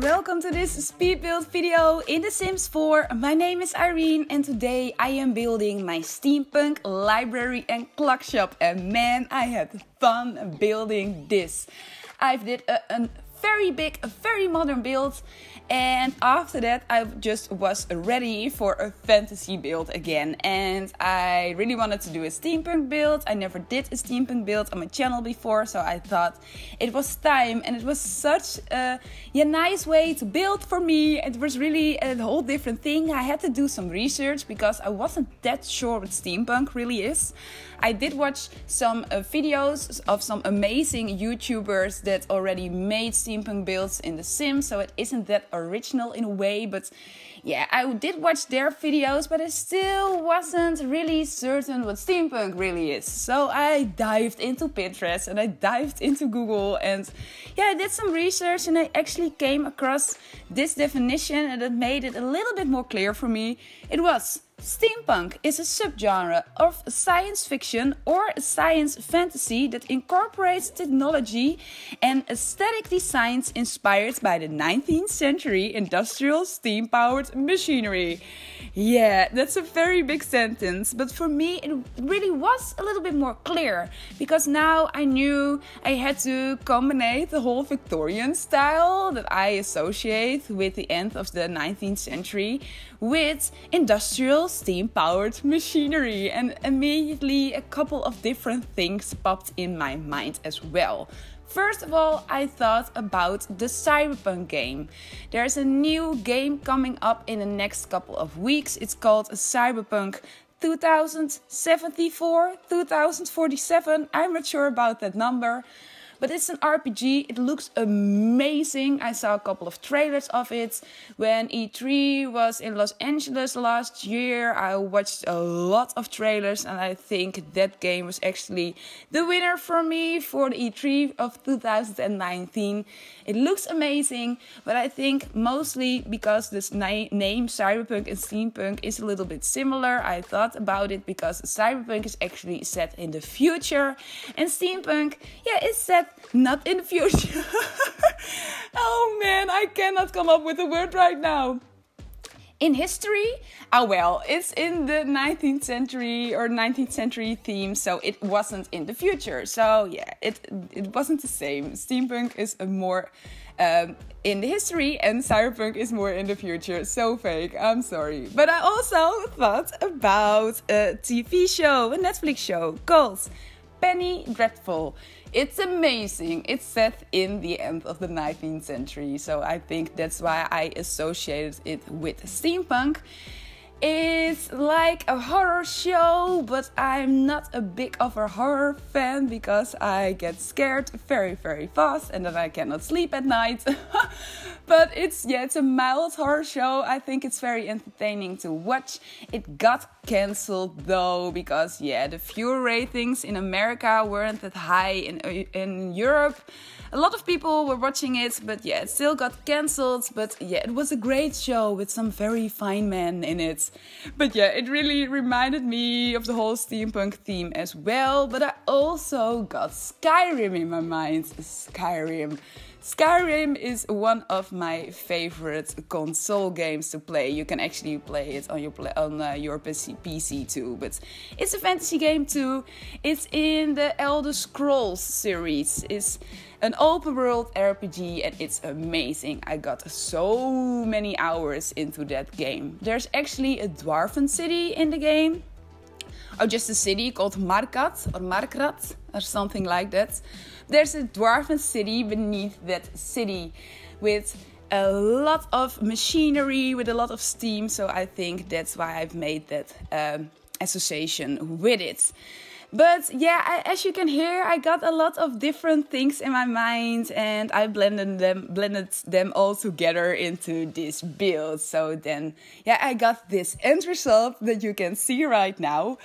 welcome to this speed build video in The Sims 4. My name is Irene and today I am building my steampunk library and clock shop, and man, I had fun building this. I did a very big, a very modern build, and after that I just was ready for a fantasy build again, and I really wanted to do a steampunk build. I never did a steampunk build on my channel before, so I thought it was time, and it was such a nice way to build for me. It was really a whole different thing. I had to do some research because I wasn't that sure what steampunk really is. I did watch some videos of some amazing YouTubers that already made steampunk builds in The Sims, so it isn't that original in a way, but yeah, I did watch their videos, but I still wasn't really certain what steampunk really is. So I dived into Pinterest and I dived into Google, and yeah, I did some research and I actually came across this definition, and it made it a little bit more clear for me. It was: steampunk is a subgenre of science fiction or science fantasy that incorporates technology and aesthetic designs inspired by the 19th century industrial steam-powered machinery. Yeah, that's a very big sentence, but for me it really was a little bit more clear, because now I knew I had to combine the whole Victorian style that I associate with the end of the 19th century with industrial steam-powered machinery, and immediately a couple of different things popped in my mind as well. First of all, I thought about the Cyberpunk game. There's a new game coming up in the next couple of weeks. It's called Cyberpunk 2074, 2047. I'm not sure about that number. But it's an RPG, it looks amazing. I saw a couple of trailers of it. When E3 was in Los Angeles last year, I watched a lot of trailers, and I think that game was actually the winner for me for the E3 of 2019. It looks amazing, but I think mostly because this name Cyberpunk and Steampunk is a little bit similar, I thought about it because Cyberpunk is actually set in the future, and Steampunk, yeah, is set not in the future. Oh man, I cannot come up with a word right now. In history, well, it's in the 19th century or 19th century theme, so it wasn't in the future. So yeah, it wasn't the same. Steampunk is a more in the history, and Cyberpunk is more in the future. So fake, I'm sorry. But I also thought about a TV show, a Netflix show called Penny Dreadful. It's amazing. It's set in the end of the 19th century, so I think that's why I associated it with steampunk. It's like a horror show, but I'm not a big of a horror fan because I get scared very, very fast and then I cannot sleep at night. But it's a mild horror show. I think it's very entertaining to watch. It got cancelled though because the viewer ratings in America weren't that high. In Europe, a lot of people were watching it, but it still got cancelled. But it was a great show with some very fine men in it. But it really reminded me of the whole steampunk theme as well. But I also got Skyrim in my mind. Skyrim is one of my favorite console games to play. You can actually play it on your PC too, but it's a fantasy game too. It's in the Elder Scrolls series. It's an open world RPG and it's amazing. I got so many hours into that game. There's actually a dwarven city in the game. Or just a city called Markrat or something like that. There's a dwarven city beneath that city with a lot of machinery, with a lot of steam. So I think that's why I've made that association with it. But as you can hear, I got a lot of different things in my mind, and I blended them all together into this build. So then, I got this end result that you can see right now.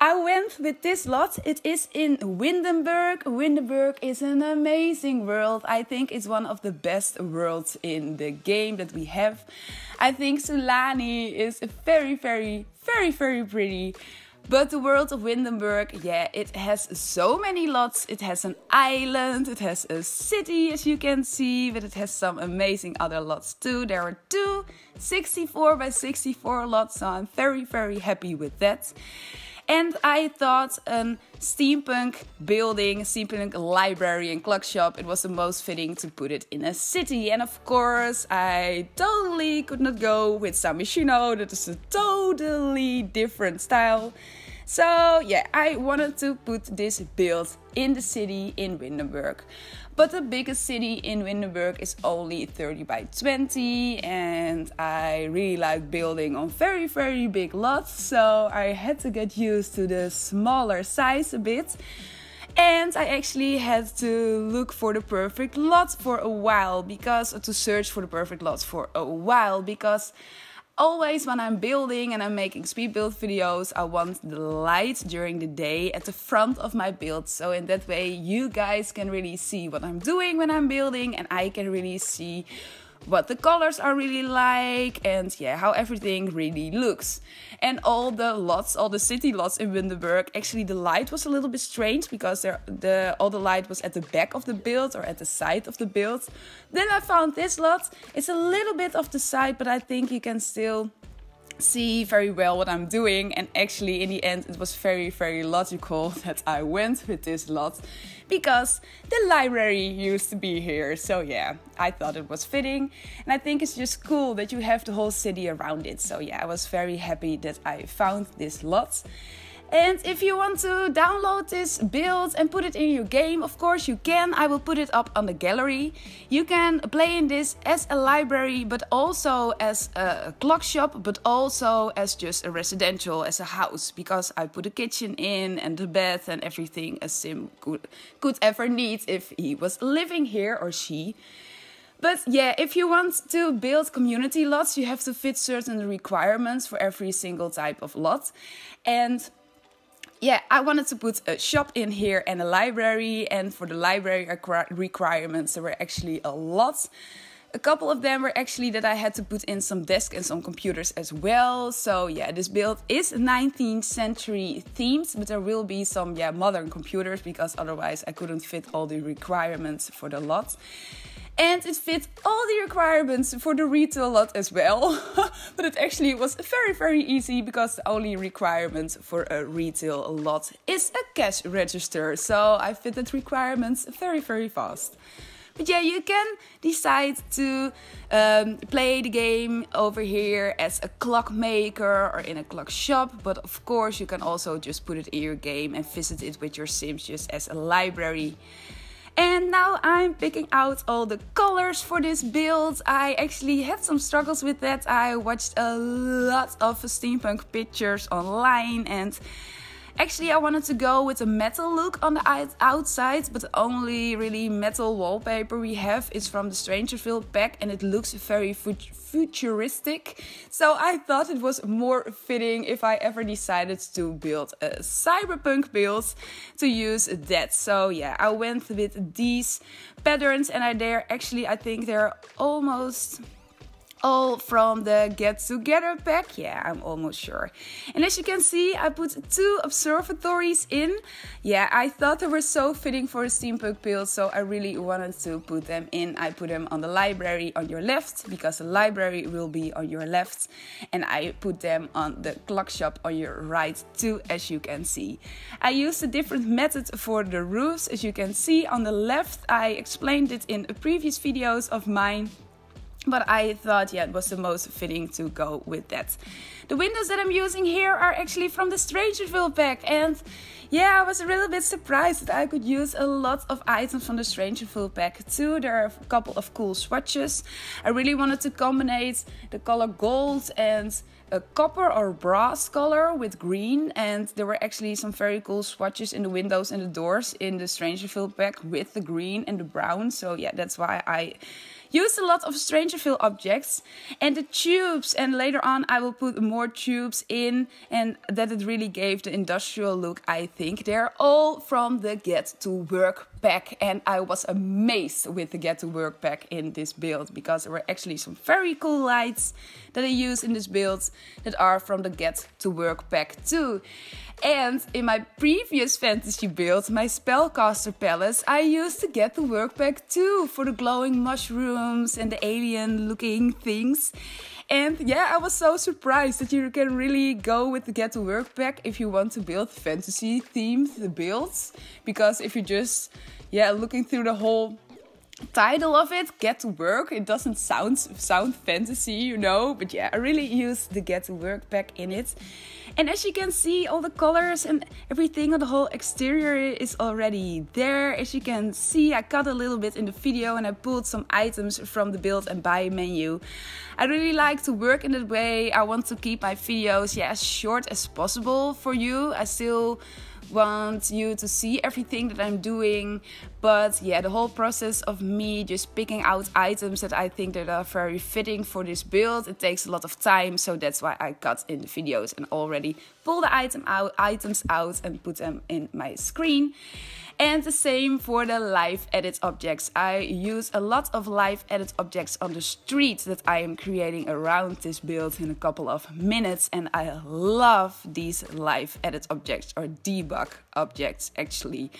I went with this lot. It is in Windenburg. Windenburg is an amazing world. I think it's one of the best worlds in the game that we have. I think Sulani is very, very, very, very pretty. But the world of Windenburg, yeah, it has so many lots. It has an island, it has a city as you can see, but it has some amazing other lots too. There are two 64 by 64 lots, so I'm very, very happy with that. And I thought a steampunk building, steampunk library and clock shop, it was the most fitting to put it in a city. And of course, I totally could not go with Samishino. That is a totally different style. So yeah, I wanted to put this build in the city in Windenburg. But the biggest city in Windenburg is only 30 by 20 and I really like building on very, very big lots. So I had to get used to the smaller size a bit. And I actually had to look for the perfect lot for a while, to search for the perfect lot for a while, because always when I'm building and I'm making speed build videos, I want the light during the day at the front of my build. So in that way you guys can really see what I'm doing when I'm building, and I can really see what the colors are really like and yeah, how everything really looks. And all the lots, all the city lots in Windenburg, actually the light was a little bit strange because all the light was at the back of the build or at the side of the build. Then I found this lot. It's a little bit off the side, but I think you can still see very well what I'm doing, and actually in the end it was very, very logical that I went with this lot because the library used to be here. So yeah, I thought it was fitting, and I think it's just cool that you have the whole city around it. So yeah, I was very happy that I found this lot. And if you want to download this build and put it in your game, of course you can. I will put it up on the gallery. You can play in this as a library, but also as a clock shop, but also as just a residential, as a house, because I put a kitchen in and the bed and everything a sim could ever need if he was living here or she. But yeah, if you want to build community lots, you have to fit certain requirements for every single type of lot. And yeah, I wanted to put a shop in here and a library, and for the library requirements there were actually a lot. A couple of them were actually that I had to put in some desks and some computers as well. So yeah, this build is 19th century themed, but there will be some modern computers because otherwise I couldn't fit all the requirements for the lot. And it fit all the requirements for the retail lot as well. But it actually was very, very easy because the only requirement for a retail lot is a cash register. So I fitted requirements very, very fast. But yeah, you can decide to play the game over here as a clockmaker or in a clock shop. But of course, you can also just put it in your game and visit it with your sims just as a library. And now I'm picking out all the colors for this build. I actually had some struggles with that. I watched a lot of steampunk pictures online, and actually I wanted to go with a metal look on the outside, but the only really metal wallpaper we have is from the Strangerville pack, and it looks very futuristic. So I thought it was more fitting if I ever decided to build a cyberpunk build to use that. So yeah, I went with these patterns, and I think they're almost all from the Get Together pack. Yeah, I'm almost sure. And as you can see, I put 2 observatories in. Yeah, I thought they were so fitting for a steampunk build, so I really wanted to put them in. I put them on the library on your left, because the library will be on your left. And I put them on the clock shop on your right too, as you can see. I used a different method for the roofs. As you can see on the left, I explained it in previous videos of mine. But I thought, yeah, it was the most fitting to go with that. The windows that I'm using here are actually from the Strangerville pack. And yeah, I was a little bit surprised that I could use a lot of items from the Strangerville pack too. There are a couple of cool swatches. I really wanted to combine the color gold and a copper or brass color with green, and there were actually some very cool swatches in the windows and the doors in the Strangerville pack with the green and the brown. So yeah, that's why I used a lot of Strangerville objects. And the tubes, and later on I will put more tubes in, and that it really gave the industrial look, I think. They're all from the Get to Work pack, and I was amazed with the Get to Work pack in this build, because there were actually some very cool lights that I used in this build that are from the Get to Work pack too. And in my previous fantasy build, my spellcaster palace, I used to get the workpack too for the glowing mushrooms and the alien looking things. And yeah, I was so surprised that you can really go with the get to work pack if you want to build fantasy themed builds. Because if you're just looking through the whole title of it, get to work, it doesn't sound fantasy, you know, but yeah, I really used the get to work pack in it. And as you can see, all the colors and everything on the whole exterior is already there. As you can see, I cut a little bit in the video and I pulled some items from the build and buy menu. I really like to work in that way. I want to keep my videos as short as possible for you. I still want you to see everything that I'm doing, but yeah, the whole process of me just picking out items that I think that are very fitting for this build, it takes a lot of time, so that's why I cut in the videos and already pull the items out and put them in my screen. And the same for the live edit objects. I use a lot of live edit objects on the street that I am creating around this build in a couple of minutes. And I love these live edit objects, or debug objects actually.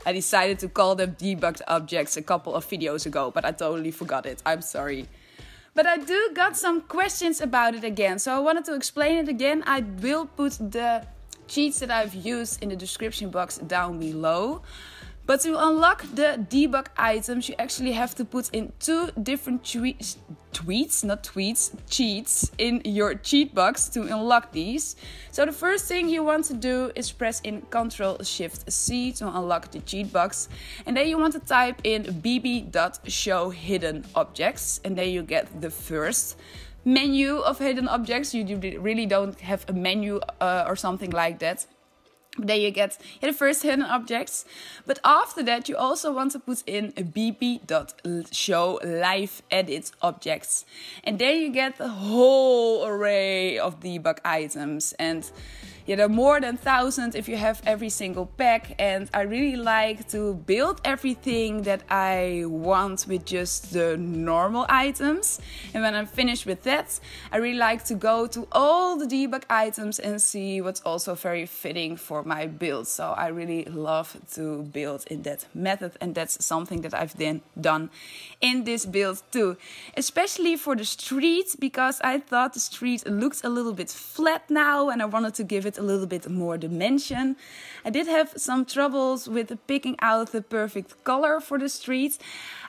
I decided to call them debugged objects a couple of videos ago, but I totally forgot it. I'm sorry. But I do got some questions about it again. So I wanted to explain it again. I will put the cheats that I've used in the description box down below. But to unlock the debug items, you actually have to put in 2 different cheats in your cheat box to unlock these. So the first thing you want to do is press in Ctrl-Shift-C to unlock the cheat box. And then you want to type in bb.showhiddenobjects. And then you get the first menu of hidden objects. You really don't have a menu or something like that. Then you get the first hidden objects. But after that, you also want to put in a bb.showliveeditobjects. And then you get the whole array of debug items. And yeah, there are more than 1,000 if you have every single pack. And I really like to build everything that I want with just the normal items. And when I'm finished with that, I really like to go to all the debug items and see what's also very fitting for my build. So I really love to build in that method. And that's something that I've then done in this build too. Especially for the street, because I thought the street looked a little bit flat now and I wanted to give it a little bit more dimension. I did have some troubles with picking out the perfect color for the street.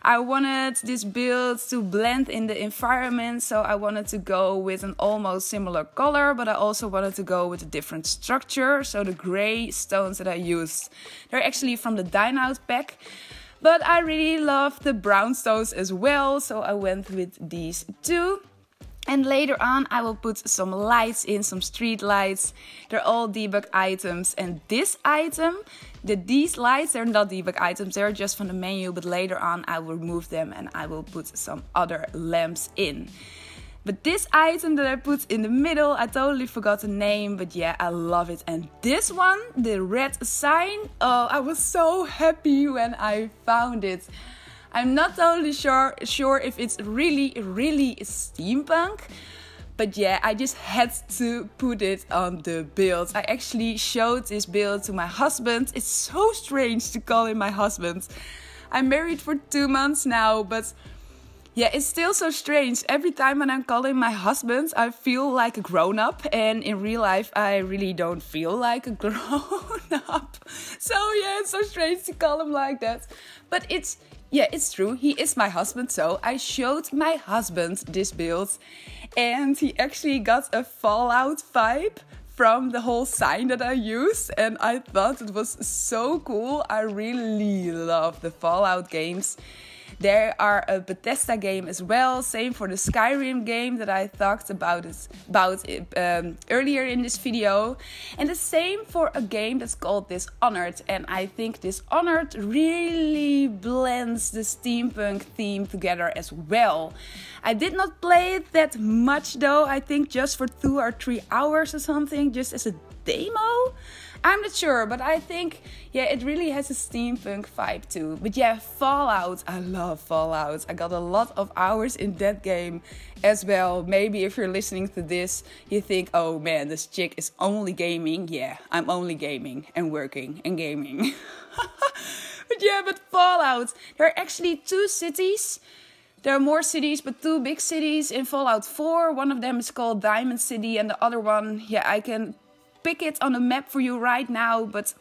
I wanted this build to blend in the environment, so I wanted to go with an almost similar color, but I also wanted to go with a different structure. So the gray stones that I used, they're actually from the Dine Out pack. But I really love the brown stones as well, so I went with these two. And later on I will put some lights in, some street lights. They're all debug items. And this item, these lights, they're not debug items, they're just from the menu. But later on I will remove them and I will put some other lamps in. But this item that I put in the middle, I totally forgot the name, but yeah, I love it. And this one, the red sign, oh, I was so happy when I found it. I'm not totally sure if it's really steampunk, but yeah, I just had to put it on the build. I actually showed this build to my husband. It's so strange to call him my husband. I'm married for 2 months now, but yeah, it's still so strange. Every time when I'm calling my husband, I feel like a grown-up. And in real life, I really don't feel like a grown-up. So yeah, it's so strange to call him like that. But it's true. He is my husband. So I showed my husband this build. And he actually got a Fallout vibe from the whole sign that I used. And I thought it was so cool. I really love the Fallout games. There are a Bethesda game as well, same for the Skyrim game that I talked about earlier in this video. And the same for a game that's called Dishonored. And I think Dishonored really blends the steampunk theme together as well. I did not play it that much though, I think just for 2 or 3 hours or something, just as a demo. I'm not sure, but I think, yeah, it really has a steampunk vibe too. But yeah, Fallout, I love love Fallout. I got a lot of hours in that game as well. Maybe if you're listening to this, you think, oh man, this chick is only gaming. Yeah, I'm only gaming and working and gaming. But Fallout, there are actually 2 cities. There are more cities, but 2 big cities in Fallout 4. One of them is called Diamond City, and the other one, yeah, I can pick it on the map for you right now, but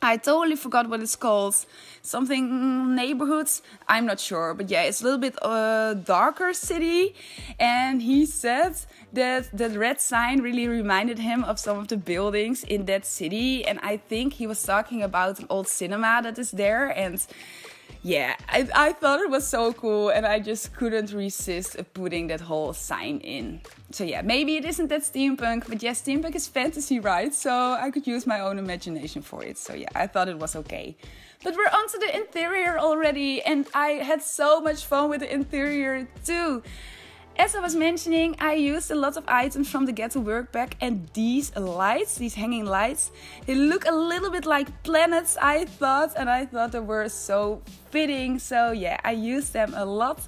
I totally forgot what it's called. Something neighborhoods? I'm not sure, but yeah, it's a little bit darker city. And he said that the red sign really reminded him of some of the buildings in that city. And I think he was talking about an old cinema that is there. And yeah, I thought it was so cool, and I just couldn't resist putting that whole sign in. So yeah, maybe it isn't that steampunk, but yeah, steampunk is fantasy, right? So I could use my own imagination for it. So yeah, I thought it was okay. But we're onto the interior already, and I had so much fun with the interior too. As I was mentioning, I used a lot of items from the Get to Work pack, and these lights, these hanging lights, they look a little bit like planets, I thought, and I thought they were so fitting. So yeah, I used them a lot.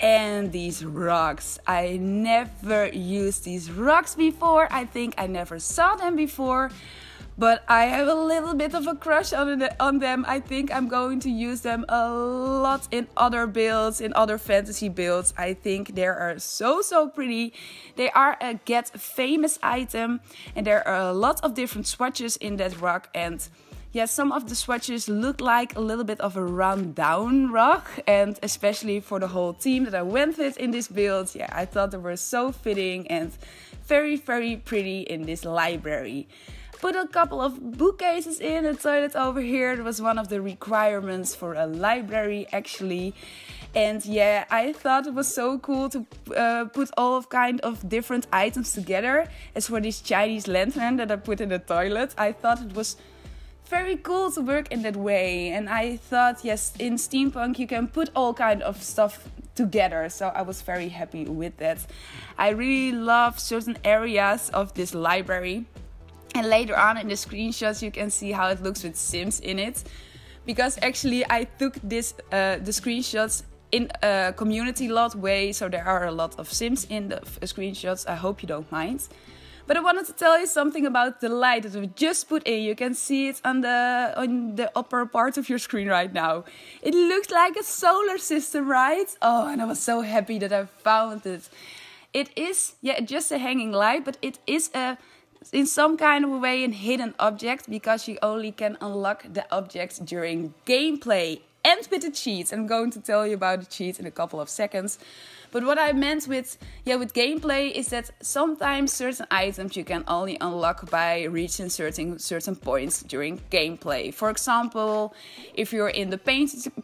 And these rocks, I never used these rocks before. I think I never saw them before. But I have a little bit of a crush on them. I think I'm going to use them a lot in other builds, in other fantasy builds. I think they are so pretty. They are a Get Famous item, and there are a lot of different swatches in that rock. And yeah, some of the swatches look like a little bit of a rundown rock, and especially for the whole team that I went with in this build, yeah, I thought they were so fitting and very pretty in this library. Put a couple of bookcases in the toilet over here. It was one of the requirements for a library actually. And yeah, I thought it was so cool to put all kind of different items together. As for this Chinese lantern that I put in the toilet, I thought it was very cool to work in that way. And I thought, yes, in steampunk you can put all kind of stuff together, so I was very happy with that. I really love certain areas of this library. And later on in the screenshots you can see how it looks with Sims in it. Because actually I took the screenshots in a community lot way. So there are a lot of Sims in the screenshots. I hope you don't mind. But I wanted to tell you something about the light that we just put in. You can see it on the upper part of your screen right now. It looks like a solar system, right? Oh, and I was so happy that I found it. It is, yeah, just a hanging light, but it is in some kind of a way a hidden object, because you only can unlock the objects during gameplay and with the cheats. I'm going to tell you about the cheats in a couple of seconds. But what I meant with gameplay is that sometimes certain items you can only unlock by reaching certain points during gameplay. For example, if you're in the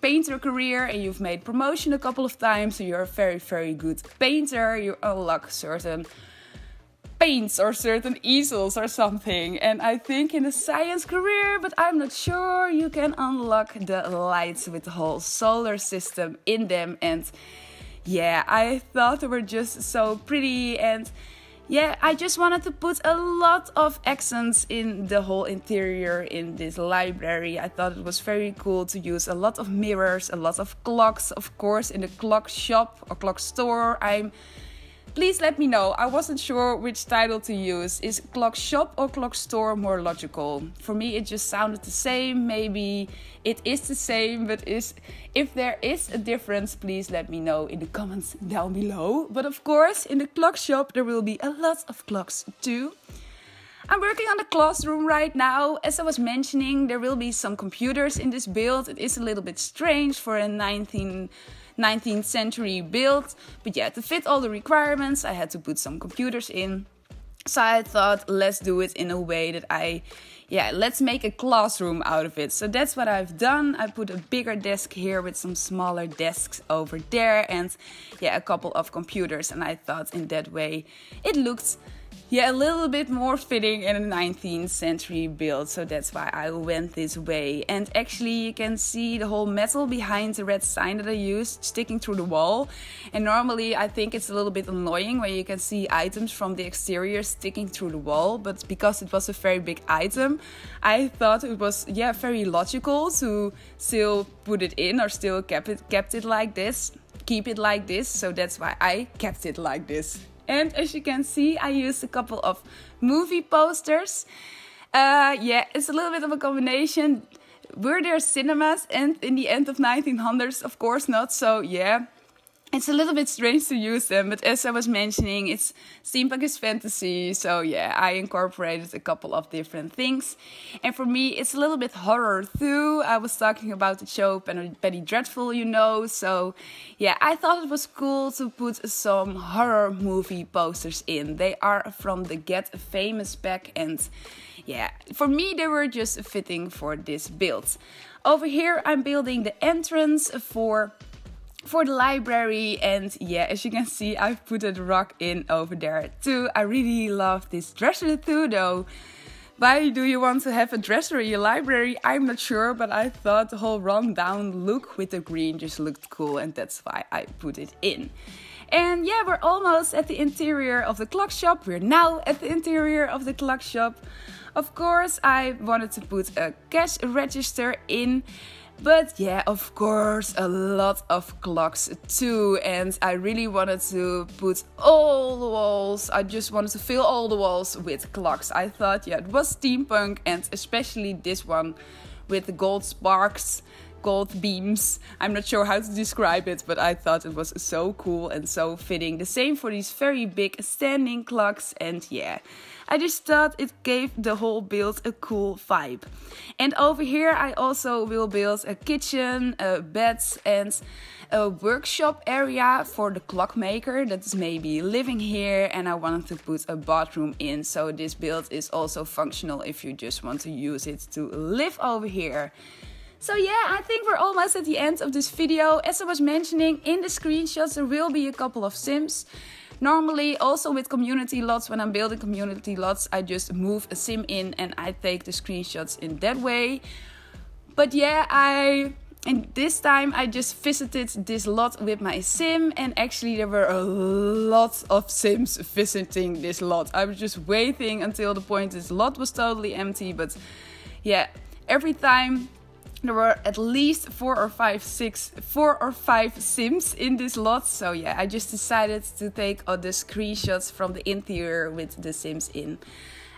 painter career and you've made promotion a couple of times, so you're a very good painter, you unlock certain paints or certain easels or something. And I think in the science career, but I'm not sure, you can unlock the lights with the whole solar system in them. And yeah, I thought they were just so pretty. And yeah, I just wanted to put a lot of accents in the whole interior in this library. I thought it was very cool to use a lot of mirrors, a lot of clocks, of course, in the clock shop or clock store. Please let me know. I wasn't sure which title to use. Is clock shop or clock store more logical? For me, it just sounded the same. Maybe it is the same, but if there is a difference, please let me know in the comments down below. But of course, in the clock shop, there will be a lot of clocks too. I'm working on the classroom right now. As I was mentioning, there will be some computers in this build. It is a little bit strange for a 19th century build, but yeah, to fit all the requirements I had to put some computers in. So I thought, let's do it in a way that let's make a classroom out of it. So that's what I've done. I put a bigger desk here with some smaller desks over there, and yeah, a couple of computers, and I thought in that way it looked yeah, a little bit more fitting in a 19th century build, so that's why I went this way. And actually you can see the whole metal behind the red sign that I used sticking through the wall. And normally I think it's a little bit annoying when you can see items from the exterior sticking through the wall, but because it was a very big item, I thought it was, yeah, very logical to still put it in, or still kept it like this, keep it like this, so that's why I kept it like this. And as you can see, I used a couple of movie posters. Yeah, it's a little bit of a combination. Were there cinemas and in the end of 1900s? Of course not. So yeah, it's a little bit strange to use them. But as I was mentioning, it's steampunk is fantasy. So yeah, I incorporated a couple of different things. And for me, it's a little bit horror too. I was talking about the show Penny Dreadful, you know. So yeah, I thought it was cool to put some horror movie posters in. They are from the Get Famous pack, and yeah, for me they were just fitting for this build. Over here I'm building the entrance for the library, and yeah, as you can see, I've put a rock in over there too. I really love this dresser too, though. Why do you want to have a dresser in your library? I'm not sure, but I thought the whole run-down look with the green just looked cool, and that's why I put it in. And yeah, we're almost at the interior of the clock shop. We're now at the interior of the clock shop. Of course, I wanted to put a cash register in. But yeah, of course, a lot of clocks too. And I really wanted to put all the walls. I just wanted to fill all the walls with clocks. I thought, yeah, it was steampunk, and especially this one with the gold sparks, gold beams. I'm not sure how to describe it, but I thought it was so cool and so fitting. The same for these very big standing clocks, and yeah, I just thought it gave the whole build a cool vibe. And over here I also will build a kitchen, beds, and a workshop area for the clockmaker that is maybe living here, and I wanted to put a bathroom in, so this build is also functional if you just want to use it to live over here. So yeah, I think we're almost at the end of this video. As I was mentioning, in the screenshots there will be a couple of sims. Normally, also with community lots, when I'm building community lots, I just move a sim in and I take the screenshots in that way. But yeah, and this time I just visited this lot with my sim, and actually there were a lot of sims visiting this lot. I was just waiting until the point this lot was totally empty, but yeah, every time there were at least 4 or 5 sims in this lot. So yeah, I just decided to take all the screenshots from the interior with the sims in.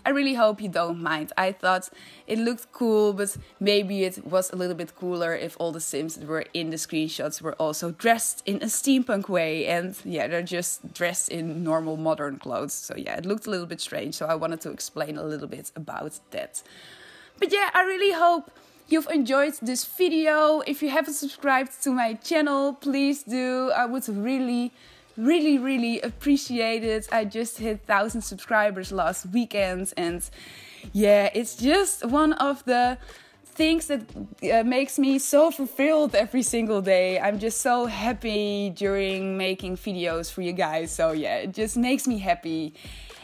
I really hope you don't mind. I thought it looked cool, but maybe it was a little bit cooler if all the sims that were in the screenshots were also dressed in a steampunk way. And yeah, they're just dressed in normal modern clothes. So yeah, it looked a little bit strange. So I wanted to explain a little bit about that. But yeah, I really hope you've enjoyed this video. If you haven't subscribed to my channel, please do. I would really appreciate it. I just hit 1,000 subscribers last weekend, and yeah, it's just one of the things that makes me so fulfilled every single day. I'm just so happy during making videos for you guys. So yeah, it just makes me happy.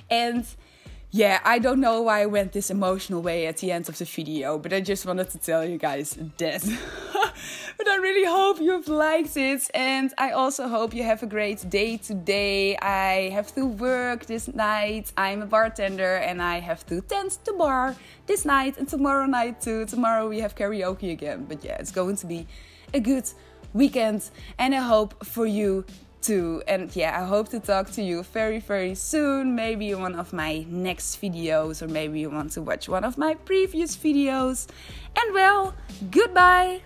And yeah, I don't know why I went this emotional way at the end of the video, but I just wanted to tell you guys that. But I really hope you've liked it, and I also hope you have a great day today. I have to work this night. I'm a bartender and I have to tend the bar this night and tomorrow night too. Tomorrow we have karaoke again, but yeah, it's going to be a good weekend, and I hope for you too. And yeah, I hope to talk to you very soon, maybe in one of my next videos, or maybe you want to watch one of my previous videos. And well, goodbye!